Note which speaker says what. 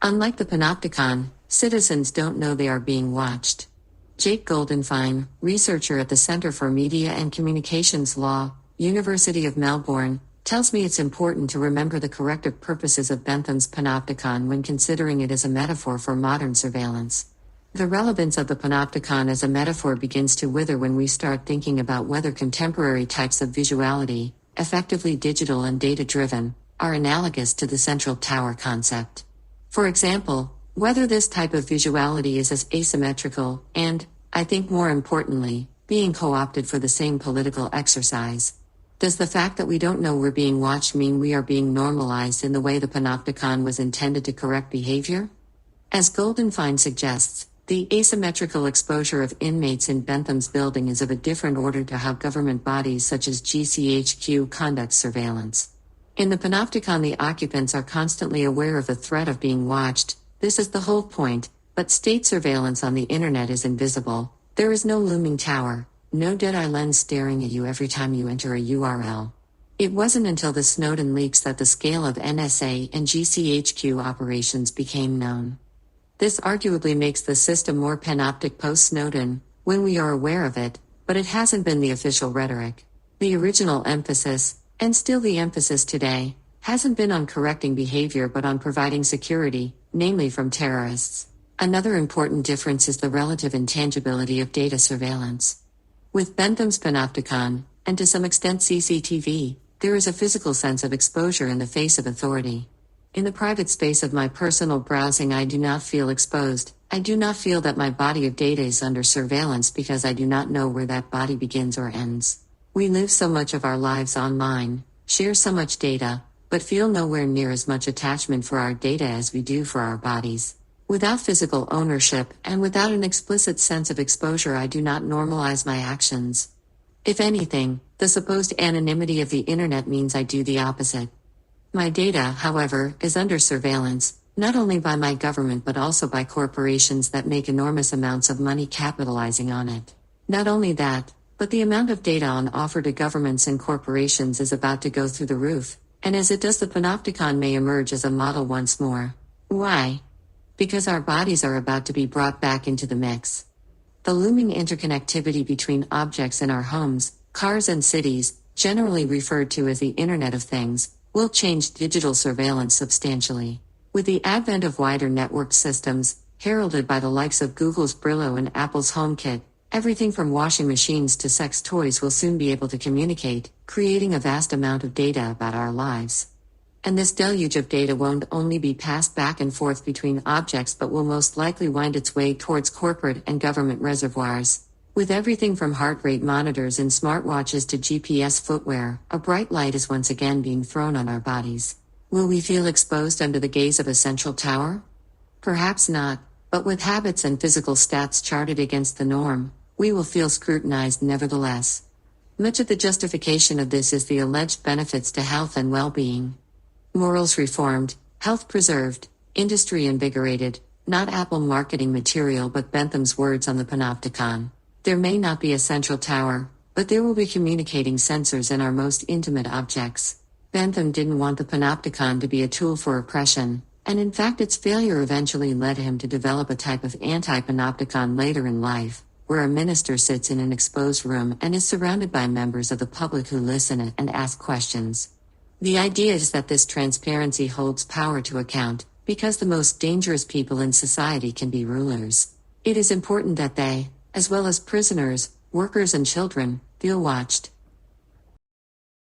Speaker 1: Unlike the Panopticon, citizens don't know they are being watched. Jake Goldenfein, researcher at the Center for Media and Communications Law, University of Melbourne, tells me it's important to remember the corrective purposes of Bentham's Panopticon when considering it as a metaphor for modern surveillance. The relevance of the Panopticon as a metaphor begins to wither when we start thinking about whether contemporary types of visuality, effectively digital and data-driven, are analogous to the central tower concept. For example, whether this type of visuality is as asymmetrical and, I think more importantly, being co-opted for the same political exercise. Does the fact that we don't know we're being watched mean we are being normalized in the way the Panopticon was intended to correct behavior? As Goldenfein suggests, the asymmetrical exposure of inmates in Bentham's building is of a different order to how government bodies such as GCHQ conduct surveillance. In the Panopticon, the occupants are constantly aware of the threat of being watched. This is the whole point, but state surveillance on the internet is invisible. There is no looming tower, no dead-eye lens staring at you every time you enter a URL. It wasn't until the Snowden leaks that the scale of NSA and GCHQ operations became known. This arguably makes the system more panoptic post-Snowden, when we are aware of it, but it hasn't been the official rhetoric. The original emphasis, and still the emphasis today, hasn't been on correcting behavior but on providing security, namely from terrorists. Another important difference is the relative intangibility of data surveillance. With Bentham's Panopticon, and to some extent CCTV, there is a physical sense of exposure in the face of authority. In the private space of my personal browsing, I do not feel exposed. I do not feel that my body of data is under surveillance because I do not know where that body begins or ends. We live so much of our lives online, share so much data, but feel nowhere near as much attachment for our data as we do for our bodies. Without physical ownership, and without an explicit sense of exposure, I do not normalize my actions. If anything, the supposed anonymity of the internet means I do the opposite. My data, however, is under surveillance, not only by my government but also by corporations that make enormous amounts of money capitalizing on it. Not only that, but the amount of data on offer to governments and corporations is about to go through the roof, and as it does, the Panopticon may emerge as a model once more. Why? Because our bodies are about to be brought back into the mix. The looming interconnectivity between objects in our homes, cars and cities, generally referred to as the Internet of Things, will change digital surveillance substantially. With the advent of wider networked systems, heralded by the likes of Google's Brillo and Apple's HomeKit, everything from washing machines to sex toys will soon be able to communicate, creating a vast amount of data about our lives. And this deluge of data won't only be passed back and forth between objects but will most likely wind its way towards corporate and government reservoirs. With everything from heart rate monitors in smartwatches to GPS footwear, a bright light is once again being thrown on our bodies. Will we feel exposed under the gaze of a central tower? Perhaps not, but with habits and physical stats charted against the norm, we will feel scrutinized nevertheless. Much of the justification of this is the alleged benefits to health and well-being. Morals reformed, health preserved, industry invigorated, not Apple marketing material but Bentham's words on the Panopticon. There may not be a central tower, but there will be communicating sensors in our most intimate objects. Bentham didn't want the Panopticon to be a tool for oppression, and in fact its failure eventually led him to develop a type of anti-Panopticon later in life, where a minister sits in an exposed room and is surrounded by members of the public who listen and ask questions. The idea is that this transparency holds power to account, because the most dangerous people in society can be rulers. It is important that they, as well as prisoners, workers and children, feel watched.